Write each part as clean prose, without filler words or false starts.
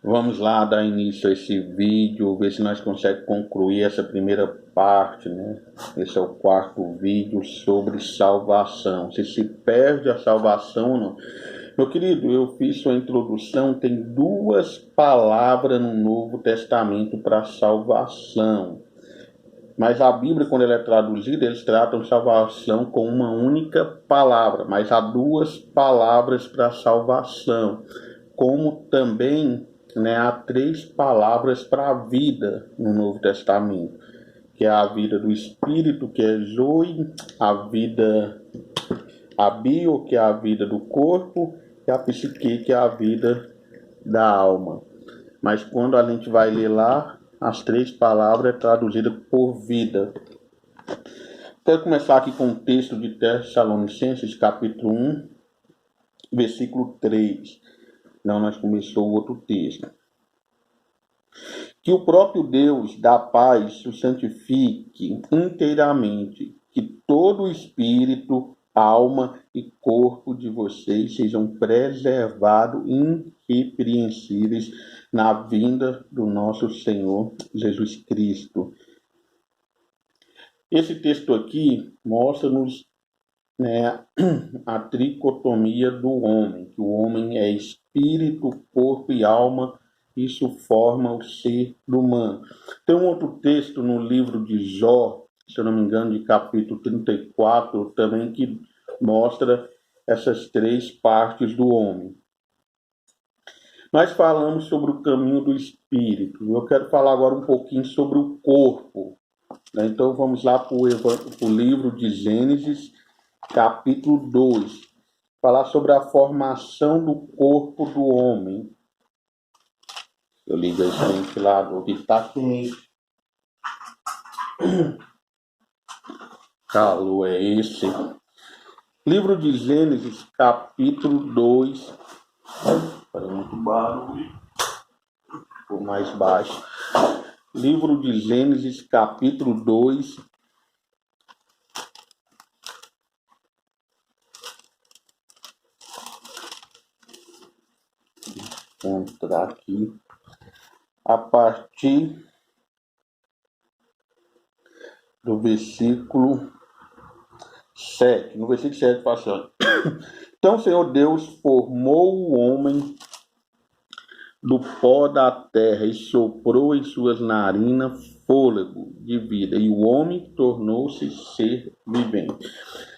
Vamos lá dar início a esse vídeo, ver se nós conseguimos concluir essa primeira parte, né? Esse é o quarto vídeo sobre salvação. Se perde a salvação ou não. Meu querido, eu fiz sua introdução, tem duas palavras no Novo Testamento para salvação. Mas a Bíblia, quando ela é traduzida, eles tratam salvação com uma única palavra, mas há duas palavras para salvação, como também, né, há três palavras para a vida no Novo Testamento, que é a vida do Espírito, que é Zoe, a vida, a bio, que é a vida do corpo, e a psique, que é a vida da alma. Mas quando a gente vai ler lá, as três palavras é traduzida por vida. Quero começar aqui com o texto de Tessalonicenses, capítulo 1, versículo 3. Não, nós começou o outro texto. Que o próprio Deus da paz o santifique inteiramente, que todo o espírito, alma e corpo de vocês sejam preservados irrepreensíveis na vinda do nosso Senhor Jesus Cristo. Esse texto aqui mostra-nos, né, a tricotomia do homem, que o homem é espírito, corpo e alma. Isso forma o ser humano. Tem um outro texto no livro de Jó, se eu não me engano, de capítulo 34, também, que mostra essas três partes do homem. Nós falamos sobre o caminho do espírito. Eu quero falar agora um pouquinho sobre o corpo. Então vamos lá para o livro de Gênesis, capítulo 2. Falar sobre a formação do corpo do homem. Eu ligo esse ventilador que está quente. Calor é esse? Livro de Gênesis, capítulo 2. Para muito barulho. Por mais baixo. Livro de Gênesis, capítulo 2. Vou entrar aqui. A partir do versículo 7. No versículo 7 fala assim: então o Senhor Deus formou o homem do pó da terra e soprou em suas narinas fôlego de vida, e o homem tornou-se ser vivente.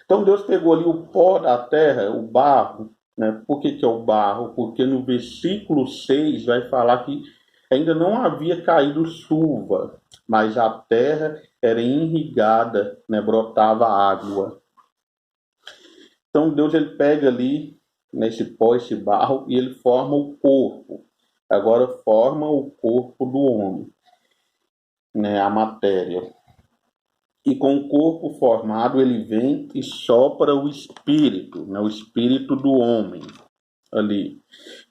Então Deus pegou ali o pó da terra, o barro, né? Por que é o barro? Porque no versículo 6 vai falar que ainda não havia caído chuva, mas a terra era irrigada, né? Brotava água. Então Deus ele pega ali nesse pó, esse barro, e ele forma o corpo. Agora forma o corpo do homem, né, a matéria. E com o corpo formado ele vem e sopra o espírito, né, o espírito do homem ali.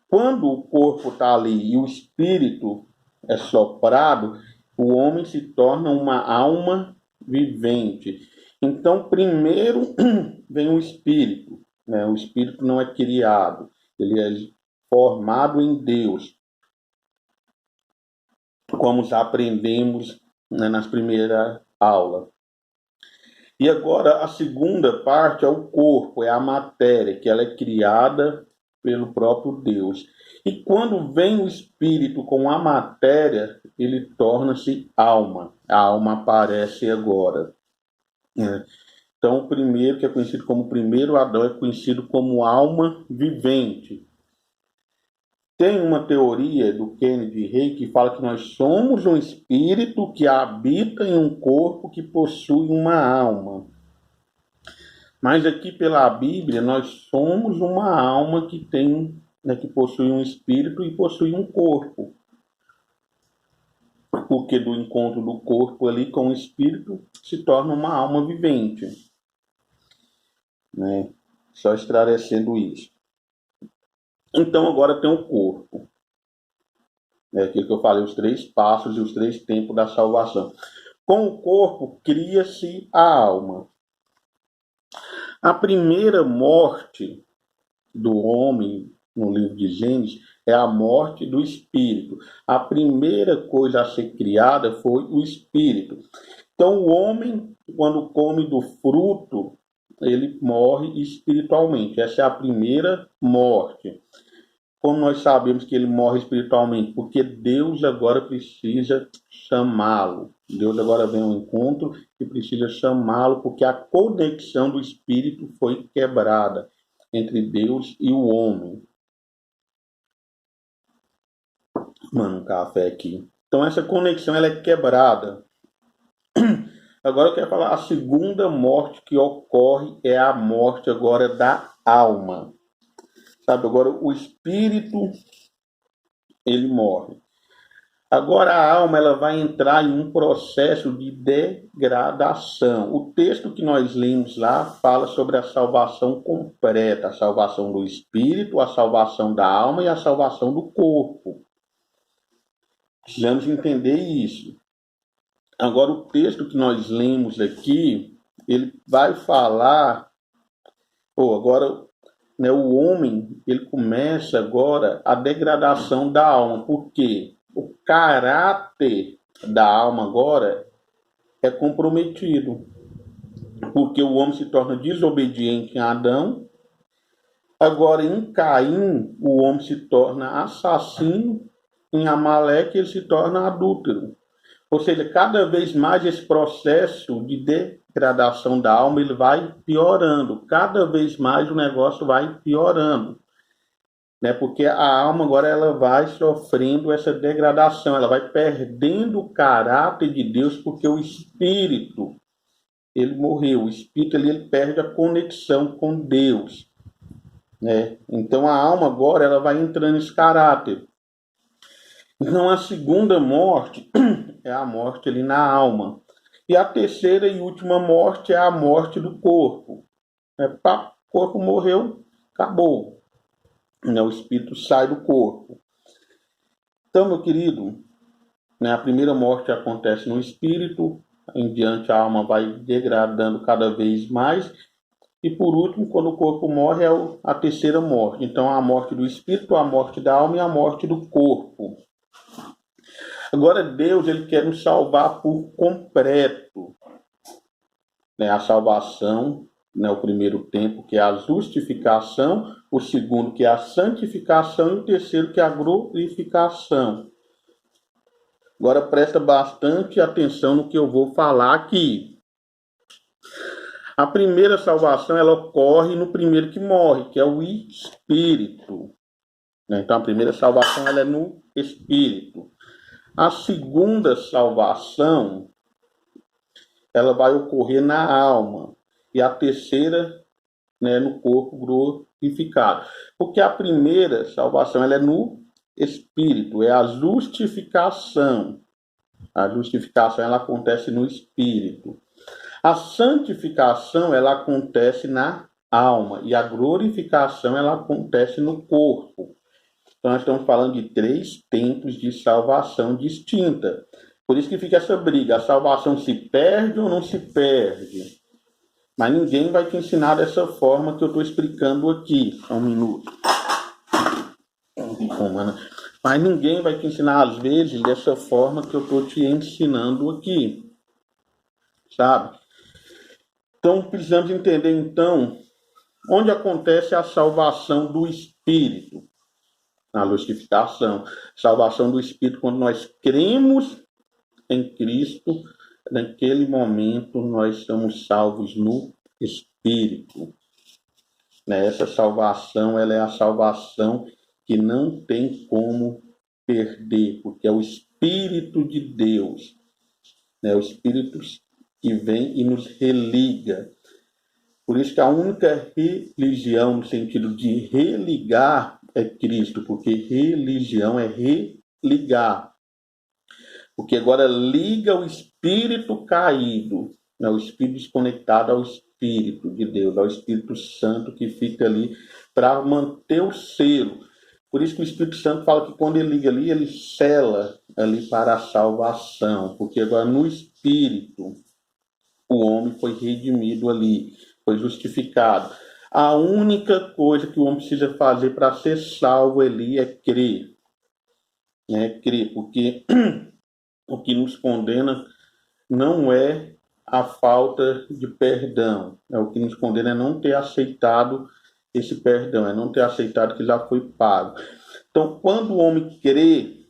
Quando o corpo está ali e o espírito é soprado, o homem se torna uma alma vivente. Então, primeiro vem o espírito, né? O espírito não é criado, ele é formado em Deus, como já aprendemos, né, nas primeiras aulas. E agora a segunda parte é o corpo, é a matéria, que ela é criada pelo próprio Deus. E quando vem o espírito com a matéria, ele torna-se alma. A alma aparece agora. Então, o primeiro, que é conhecido como o primeiro Adão, é conhecido como alma vivente. Tem uma teoria do Kennedy Rey que fala que nós somos um espírito que habita em um corpo que possui uma alma. Mas aqui pela Bíblia nós somos uma alma que tem, né, que possui um espírito e possui um corpo. Porque do encontro do corpo ali com o espírito se torna uma alma vivente, né? Só esclarecendo isso. Então agora tem o corpo. É aquilo que eu falei, os três passos e os três tempos da salvação. Com o corpo cria-se a alma. A primeira morte do homem no livro de Gênesis é a morte do espírito. A primeira coisa a ser criada foi o espírito. Então, o homem, quando come do fruto, ele morre espiritualmente. Essa é a primeira morte. Como nós sabemos que ele morre espiritualmente? Porque Deus agora precisa chamá-lo. Deus agora vem ao encontro e precisa chamá-lo, porque a conexão do espírito foi quebrada entre Deus e o homem. Mano, um café aqui. Então essa conexão ela é quebrada. Agora eu quero falar, a segunda morte que ocorre é a morte agora da alma. Sabe, agora o espírito, ele morre. Agora a alma ela vai entrar em um processo de degradação. O texto que nós lemos lá fala sobre a salvação completa, a salvação do espírito, a salvação da alma e a salvação do corpo. Precisamos entender isso. Agora o texto que nós lemos aqui, ele vai falar, agora, né, o homem, ele começa agora a degradação da alma. Por quê? O caráter da alma agora é comprometido. Porque o homem se torna desobediente em Adão. Agora, em Caim, o homem se torna assassino. Em Amaleque, ele se torna adúltero. Ou seja, cada vez mais esse processo de degradação da alma ele vai piorando. Cada vez mais o negócio vai piorando. Né? Porque a alma agora ela vai sofrendo essa degradação. Ela vai perdendo o caráter de Deus porque o espírito ele morreu. O espírito ele perde a conexão com Deus. Né? Então a alma agora ela vai entrando nesse caráter. Então a segunda morte é a morte ali na alma. E a terceira e última morte é a morte do corpo. O corpo morreu, acabou. O espírito sai do corpo. Então, meu querido, a primeira morte acontece no espírito, em diante a alma vai degradando cada vez mais. E por último, quando o corpo morre, é a terceira morte. Então, a morte do espírito, a morte da alma e a morte do corpo. Agora Deus ele quer nos salvar por completo. A salvação, o primeiro tempo, que é a justificação, o segundo, que é a santificação, e o terceiro, que é a glorificação. Agora presta bastante atenção no que eu vou falar aqui. A primeira salvação ela ocorre no primeiro que morre, que é o espírito. Então a primeira salvação ela é no espírito. A segunda salvação, ela vai ocorrer na alma. E a terceira, no corpo glorificado. Porque a primeira salvação, ela é no espírito, é a justificação. A justificação, ela acontece no espírito. A santificação, ela acontece na alma. E a glorificação, ela acontece no corpo. Então, nós estamos falando de 3 tempos de salvação distinta. Por isso que fica essa briga. A salvação se perde ou não se perde? Mas ninguém vai te ensinar dessa forma que eu estou explicando aqui. Só um minuto. Mas ninguém vai te ensinar, às vezes, dessa forma que eu estou te ensinando aqui. Sabe? Então, precisamos entender, então, onde acontece a salvação do Espírito. Na justificação, salvação do Espírito, quando nós cremos em Cristo, naquele momento nós somos salvos no Espírito. Essa salvação, ela é a salvação que não tem como perder, porque é o Espírito de Deus, o Espírito que vem e nos religa. Por isso que a única religião, no sentido de religar, é Cristo, porque religião é religar. Porque agora liga o espírito caído, o espírito desconectado ao Espírito de Deus, ao Espírito Santo que fica ali para manter o selo. Por isso que o Espírito Santo fala que quando ele liga ali, ele sela ali para a salvação. Porque agora no Espírito, o homem foi redimido ali, foi justificado. A única coisa que o homem precisa fazer para ser salvo ali é crer. Crer, porque o que nos condena não é a falta de perdão. O que nos condena é não ter aceitado esse perdão, é não ter aceitado que já foi pago. Então, quando o homem crê,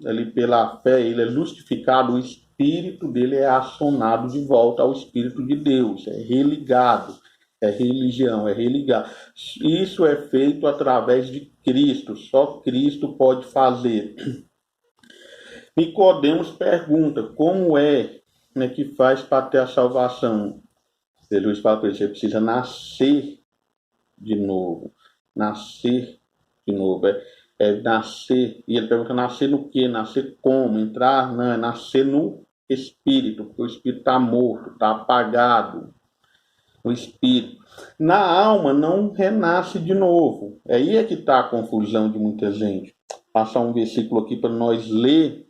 ali pela fé, ele é justificado, o espírito dele é acionado de volta ao Espírito de Deus, é religado, é religião, é religado. Isso é feito através de Cristo, só Cristo pode fazer. Nicodemos pergunta, como é, que faz para ter a salvação? Jesus fala para ele, você precisa nascer de novo. Nascer de novo. Nascer. E ele pergunta, nascer no quê? Nascer como? Entrar? Não, é nascer no espírito, porque o espírito está morto, está apagado. O espírito. Na alma não renasce de novo. Aí é que está a confusão de muita gente. Passar um versículo aqui para nós ler,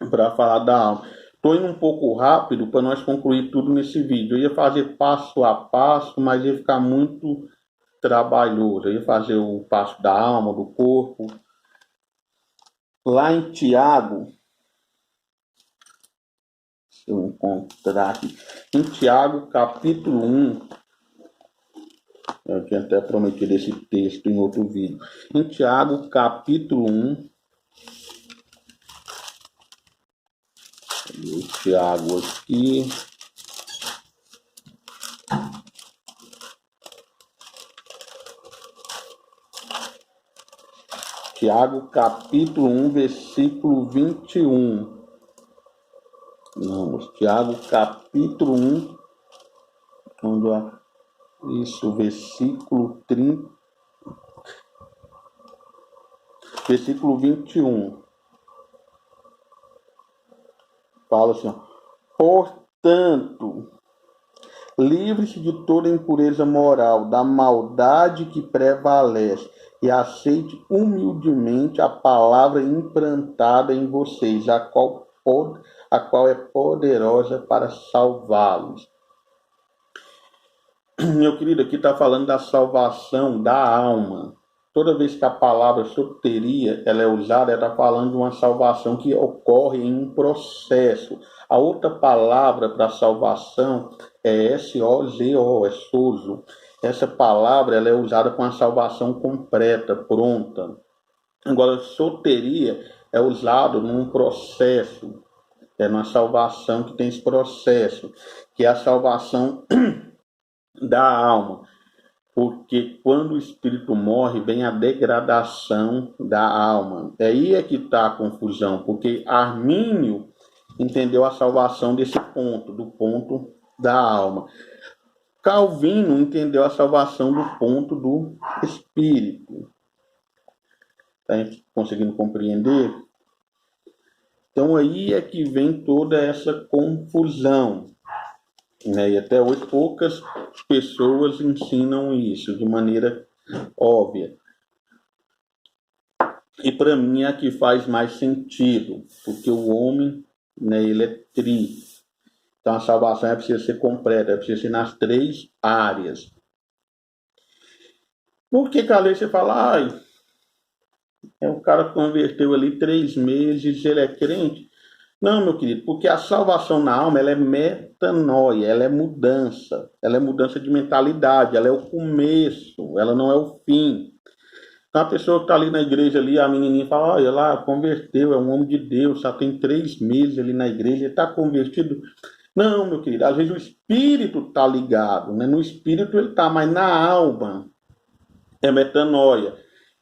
para falar da alma. Estou indo um pouco rápido para nós concluir tudo nesse vídeo. Eu ia fazer passo a passo, mas ia ficar muito trabalhoso. Eu ia fazer o passo da alma, do corpo. Lá em Tiago, se eu encontrar aqui, em Tiago, capítulo 1, eu tinha até prometido esse texto em outro vídeo. Em Tiago, capítulo 1, o Tiago aqui. Tiago, capítulo 1, versículo 21. Vamos, Tiago, capítulo 1, versículo 30, versículo 21. Fala assim, portanto, livre-se de toda impureza moral, da maldade que prevalece, e aceite humildemente a palavra implantada em vocês, a qual é poderosa para salvá-los. Meu querido, aqui está falando da salvação da alma. Toda vez que a palavra soteria ela é usada, ela está falando de uma salvação que ocorre em um processo. A outra palavra para salvação é SOZO, é sozo. Essa palavra ela é usada com a salvação completa, pronta. Agora, soteria é usado num processo, é numa salvação que tem esse processo, que é a salvação da alma. Porque quando o espírito morre, vem a degradação da alma. Aí é que está a confusão, porque Armínio entendeu a salvação desse ponto, do ponto da alma. Calvino entendeu a salvação do ponto do espírito. Está conseguindo compreender? Então aí é que vem toda essa confusão. E até hoje poucas pessoas ensinam isso de maneira óbvia. E para mim é a que faz mais sentido, porque o homem, ele é tri. Então a salvação é precisa ser completa, é precisa ser nas 3 áreas. Por que a lei você fala, o cara converteu ali 3 meses, ele é crente? Não, meu querido, porque a salvação na alma ela é metanoia, ela é mudança de mentalidade, ela é o começo, ela não é o fim. Então a pessoa que está ali na igreja, ali, a menininha fala, olha lá, converteu, é um homem de Deus, já tem 3 meses ali na igreja, ele está convertido. Não, meu querido, às vezes o espírito está ligado, no espírito ele está, mas na alma é metanoia.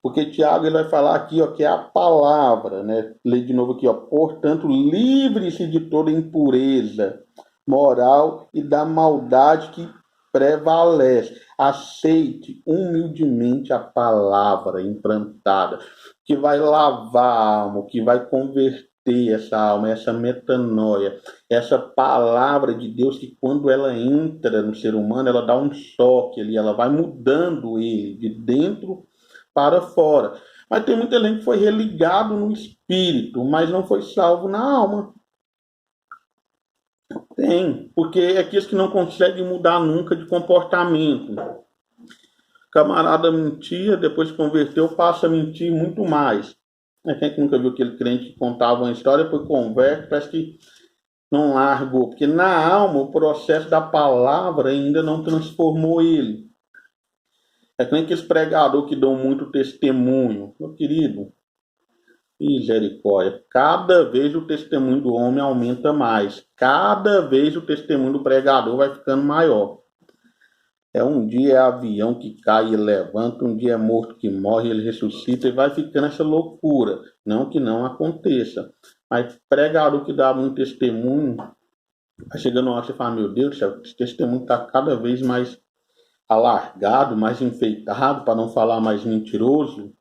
Porque Tiago ele vai falar aqui, que é a palavra, Lê de novo aqui, portanto, livre-se de toda impureza moral e da maldade que prevalece. Aceite humildemente a palavra implantada, que vai lavar a alma, que vai converter essa alma, essa metanoia, essa palavra de Deus que quando ela entra no ser humano, ela dá um choque ali, ela vai mudando ele de dentro para fora. Mas tem muita gente que foi religado no espírito, mas não foi salvo na alma. Tem, porque é aqueles que não conseguem mudar nunca de comportamento. camarada mentia, depois que converteu, passa a mentir muito mais. Quem é que nunca viu aquele crente que contava uma história, depois converte, parece que não largou, porque na alma o processo da palavra ainda não transformou ele. É que nem aqueles pregadores que dão muito testemunho. Meu querido, misericórdia. Cada vez o testemunho do homem aumenta mais. Cada vez o testemunho do pregador vai ficando maior. Um dia é avião que cai e levanta, um dia é morto que morre, ele ressuscita e vai ficando essa loucura. Não que não aconteça. Mas pregador que dá muito testemunho, vai chegando uma hora você fala, meu Deus, esse testemunho está cada vez mais alargado, mais enfeitado, para não falar mais mentiroso.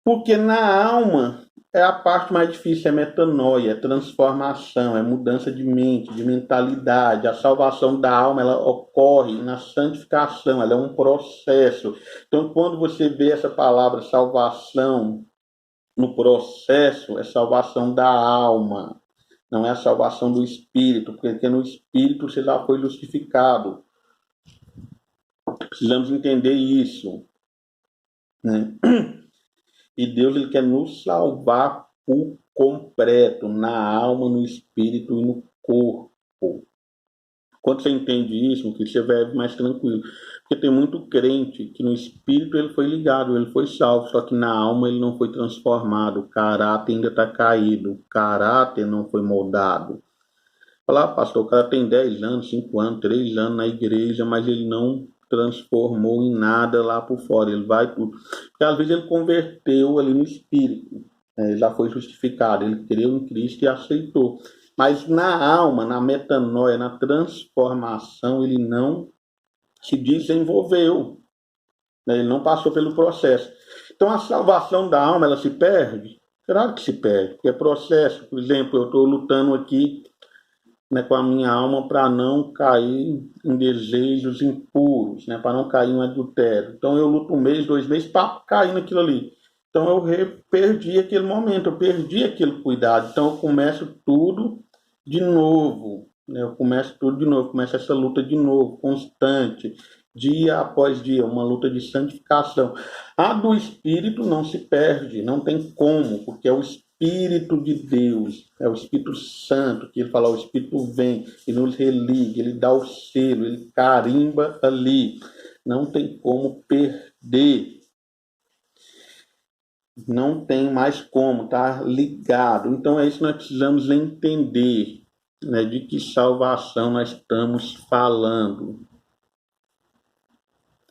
Porque na alma é a parte mais difícil, é metanoia, é transformação, é mudança de mente, de mentalidade. A salvação da alma, ela ocorre na santificação, ela é um processo. Então, quando você vê essa palavra salvação no processo, é salvação da alma, não é a salvação do espírito, porque no espírito você já foi justificado. Precisamos entender isso, né? E Deus, ele quer nos salvar por completo, na alma, no espírito e no corpo. Quando você entende isso, que você vai mais tranquilo. Porque tem muito crente que no espírito ele foi ligado, ele foi salvo, só que na alma ele não foi transformado, o caráter ainda está caído, o caráter não foi moldado. Falar, pastor, o cara tem 10 anos, 5 anos, 3 anos na igreja, mas ele não transformou em nada lá por fora. Ele vai por... Porque às vezes ele converteu ali no espírito, ele já foi justificado, ele creu em Cristo e aceitou. Mas na alma, na metanoia, na transformação, ele não se desenvolveu, ele não passou pelo processo. Então a salvação da alma, ela se perde? Claro que se perde, porque é processo. Por exemplo, eu estou lutando aqui, né, com a minha alma para não cair em desejos impuros, né, para não cair em adultério. Então eu luto 1 mês, 2 meses para cair naquilo ali. Então eu perdi aquele momento, eu perdi aquele cuidado. Então eu começo tudo de novo, né, começo essa luta de novo, constante, dia após dia, uma luta de santificação. A do Espírito não se perde, não tem como, porque é o Espírito de Deus, é o Espírito Santo, que ele fala, o Espírito vem e nos religa, ele dá o selo, ele carimba ali. Não tem como perder. Não tem mais como, tá ligado. Então é isso que nós precisamos entender, né, de que salvação nós estamos falando.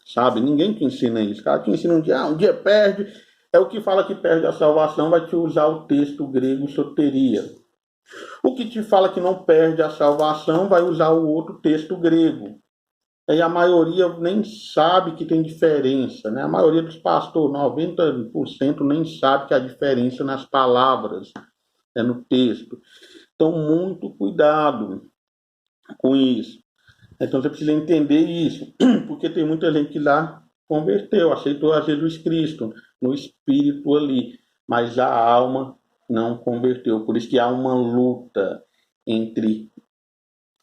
Sabe? Ninguém te ensina isso. O cara te ensina um dia perde. É o que fala que perde a salvação, vai te usar o texto grego soteria. O que te fala que não perde a salvação, vai usar o outro texto grego. E a maioria nem sabe que tem diferença, né? A maioria dos pastores, 90%, nem sabe que há diferença nas palavras, né, no texto. Então, muito cuidado com isso. Então, você precisa entender isso, porque tem muita gente que lá converteu, aceitou a Jesus Cristo no espírito ali, mas a alma não converteu. Por isso que há uma luta entre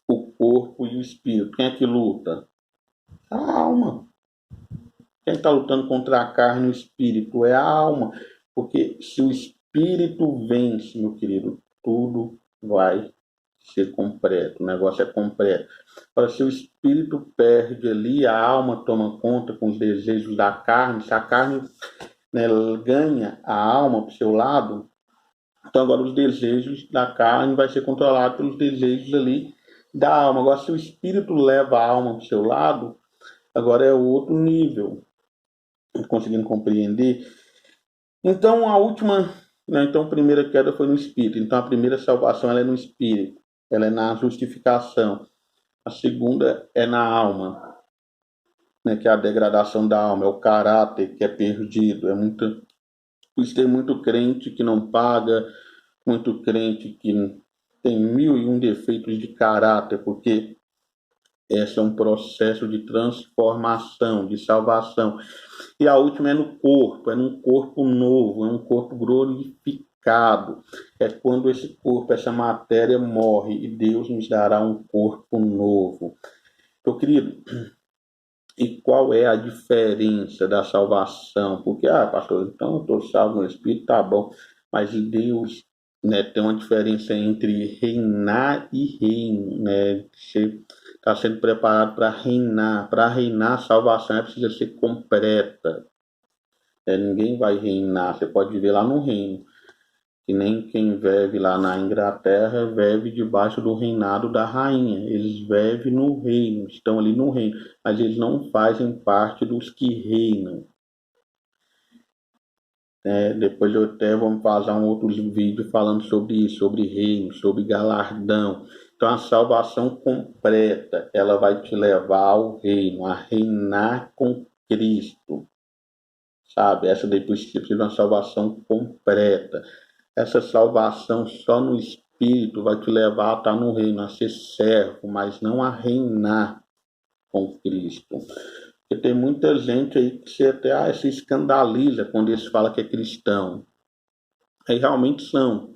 o corpo e o espírito. Quem é que luta? A alma. Quem está lutando contra a carne e o espírito é a alma. Porque se o espírito vence, meu querido, tudo vai ser completo. O negócio é completo. Para se o espírito perde ali, a alma toma conta com os desejos da carne. Se a carne, né, ganha a alma para o seu lado, então agora os desejos da carne vai ser controlado pelos desejos ali da alma. Agora se o espírito leva a alma para o seu lado, agora é outro nível. Conseguindo compreender? Então a última, né, então a primeira queda foi no espírito. Então a primeira salvação ela é no espírito, ela é na justificação. A segunda é na alma, né, que é a degradação da alma, é o caráter que é perdido. Por isso tem muito crente que não paga, muito crente que tem 1001 defeitos de caráter, porque esse é um processo de transformação, de salvação. E a última é no corpo, é num corpo novo, é um corpo glorificado. É quando esse corpo, essa matéria morre e Deus nos dará um corpo novo. Meu querido, E qual é a diferença da salvação? Porque, pastor, então eu estou salvo no Espírito, tá bom. Mas Deus, né, tem uma diferença entre reinar e reino, né? Você está sendo preparado para reinar. Para reinar, a salvação precisa ser completa. Ninguém vai reinar. Você pode viver lá no reino. Que nem quem vive lá na Inglaterra vive debaixo do reinado da rainha. Eles vivem no reino, estão ali no reino, mas eles não fazem parte dos que reinam. Depois eu até vamos fazer um outro vídeo falando sobre isso, sobre reino, sobre galardão. Então a salvação completa, ela vai te levar ao reino, a reinar com Cristo. Sabe? Essa daí precisa de uma salvação completa. Essa salvação só no Espírito vai te levar a estar no reino, a ser servo, mas não a reinar com Cristo. Porque tem muita gente aí que se escandaliza quando eles falam que é cristão. Aí realmente são,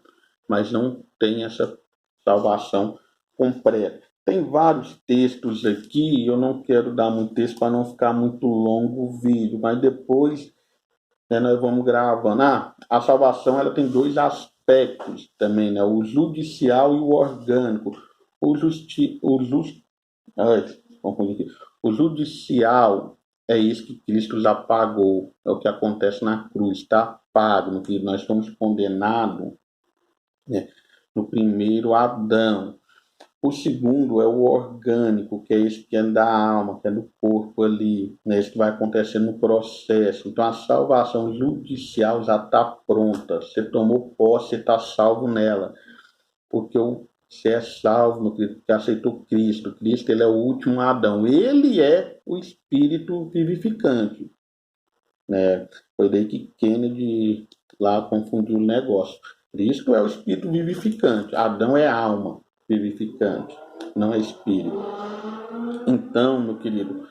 mas não tem essa salvação completa. Tem vários textos aqui, eu não quero dar muito texto para não ficar muito longo o vídeo, mas depois nós vamos gravando. A salvação ela tem dois aspectos também, né? O judicial e o orgânico. O judicial é isso que Cristo já pagou, é o que acontece na cruz, está pago, no que nós fomos condenados, né, no primeiro Adão. O segundo é o orgânico, que é esse que é da alma, que é do corpo ali, né? Isso que vai acontecer no processo. Então a salvação judicial já está pronta. Você tomou posse, você está salvo nela. Porque você é salvo no Cristo, que aceitou Cristo. Cristo ele é o último Adão. Ele é o Espírito vivificante. Né? Foi daí que Kennedy lá confundiu o negócio. Cristo é o Espírito vivificante. Adão é alma vivificante, não é espírito. Então, meu querido,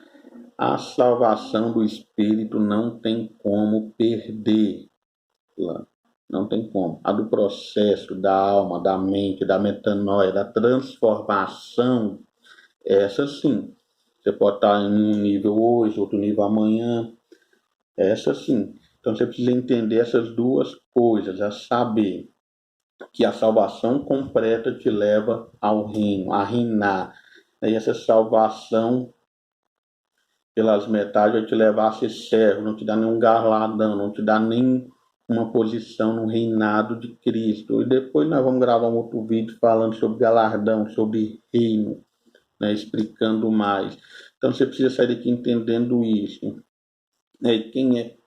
a salvação do espírito não tem como perder. Não tem como. A do processo da alma, da mente, da metanoia, da transformação, essa sim. Você pode estar em um nível hoje, outro nível amanhã. Essa sim. Então você precisa entender essas duas coisas, a saber que a salvação completa te leva ao reino, a reinar. E essa salvação pelas metades vai te levar a ser servo, não te dá nenhum galardão, não te dá nem uma posição no reinado de Cristo. E depois nós vamos gravar um outro vídeo falando sobre galardão, sobre reino, né, explicando mais. Então você precisa sair daqui entendendo isso. E quem é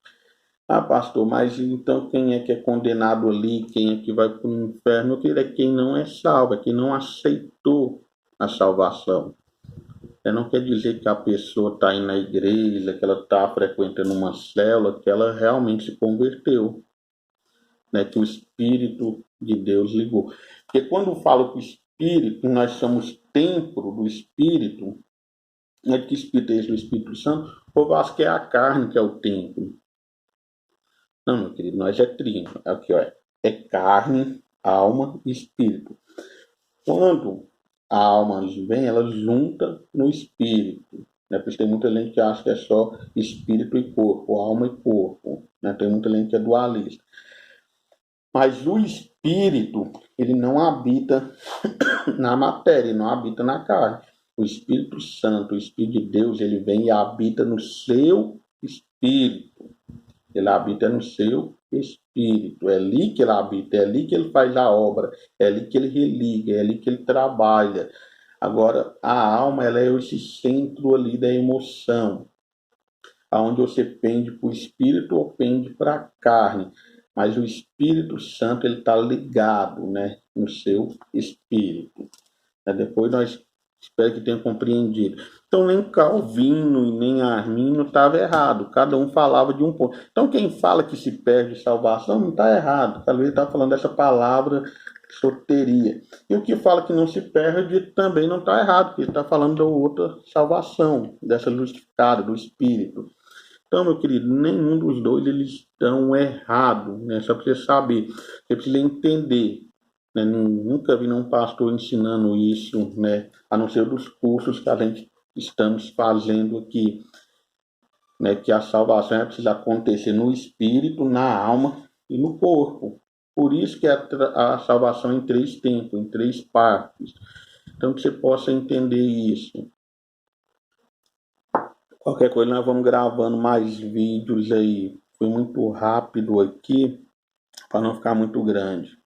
pastor, mas então quem é que é condenado ali? Quem é que vai para o inferno? É quem não é salvo, é quem não aceitou a salvação. Não quer dizer que a pessoa está indo na igreja, que ela está frequentando uma célula, que ela realmente se converteu, né? Que o Espírito de Deus ligou. Porque quando eu falo que o Espírito, nós somos templo do Espírito, não é que Espírito é esse do Espírito Santo, o povo acha que é a carne que é o templo. Não, meu querido, nós é trino. Aqui, ó, é carne, alma e espírito. Quando a alma vem, ela junta no espírito. Né? Porque tem muita gente que acha que é só espírito e corpo, alma e corpo. Né? Tem muita gente que é dualista. Mas o espírito, ele não habita na matéria, ele não habita na carne. O Espírito Santo, o Espírito de Deus, ele vem e habita no seu espírito. Ele habita no seu espírito. É ali que ele habita, é ali que ele faz a obra, é ali que ele religa, é ali que ele trabalha. Agora, a alma, ela é esse centro ali da emoção, aonde você pende para o espírito ou pende para a carne. Mas o Espírito Santo, ele está ligado, né, no seu espírito. Depois nós espero que tenham compreendido. Então, nem Calvino e nem Arminio estava errado. Cada um falava de um ponto. Então, quem fala que se perde salvação não está errado. Calvino está falando dessa palavra soteria. E o que fala que não se perde também não está errado, porque ele está falando da outra salvação, dessa justificada, do Espírito. Então, meu querido, nenhum dos dois eles estão errados. Né? Só para você saber. Você precisa entender. Né? Nunca vi nenhum pastor ensinando isso, né? A não ser dos cursos que a gente estamos fazendo aqui. né, que a salvação precisa acontecer no espírito, na alma e no corpo. Por isso que a salvação é em 3 tempos, em 3 partes. Então, que você possa entender isso. Qualquer coisa, nós vamos gravando mais vídeos aí. Foi muito rápido aqui, para não ficar muito grande.